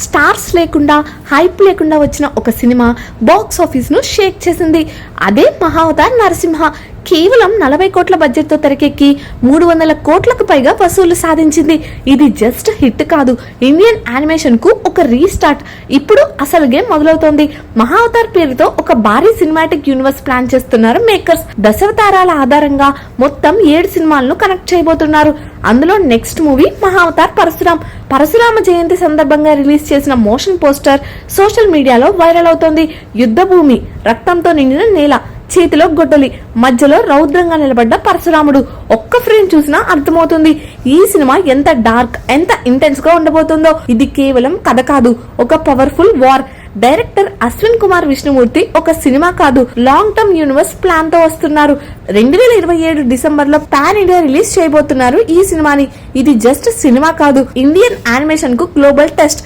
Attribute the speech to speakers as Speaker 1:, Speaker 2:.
Speaker 1: Stars లేకుండా hype లేకుండా వచ్చిన ఒక సినిమా బాక్స్ ఆఫీస్ ను షేక్ చేసింది. అదే మహావతార్ నరసింహ. కేవలం 40 కోట్ల బడ్జెట్ తో తెరకెక్కి 300 కోట్లకు పైగా వసూలు సాధించింది. ఇది జస్ట్ హిట్ కాదు, ఇండియన్ యానిమేషన్ కు ఒక రీస్టార్ట్. ఇప్పుడు అసలు గేమ్ మొదలవుతోంది. మహావతార్ పేరుతో ఒక భారీ సినిమాటిక్ యూనివర్స్ ప్లాన్ చేస్తున్నారు మేకర్స్. దశావతారాల ఆధారంగా మొత్తం 7 సినిమాలను కనెక్ట్ చేయబోతున్నారు. అందులో నెక్స్ట్ మూవీ మహావతార్ పరశురామ జయంతి సందర్భంగా రిలీజ్ చేసిన మోషన్ పోస్టర్ సోషల్ మీడియాలో వైరల్ అవుతోంది. యుద్ధ భూమి, రక్తంతో నిండిన నేల, చేతిలో గొడ్డలి, మధ్యలో రౌద్రంగా నిలబడ్డ పరశురాముడు. ఒక్క ఫ్రేమ్ చూసినా అర్థమవుతుంది ఈ సినిమా ఎంత డార్క్, ఎంత ఇంటెన్స్ గా ఉండబోతుందో. ఇది కేవలం కథ కాదు, ఒక powerful war. Director Ashwin Kumar Vishnumurthy ఒక సినిమా కాదు, లాంగ్ టర్మ్ యూనివర్స్ ప్లాన్ తో వస్తున్నారు. 2027 డిసెంబర్ లో పాన్ ఇండియా రిలీజ్ చేయబోతున్నారు ఈ సినిమాని. ఇది జస్ట్ సినిమా కాదు, ఇండియన్ యానిమేషన్ కు గ్లోబల్ టెస్ట్.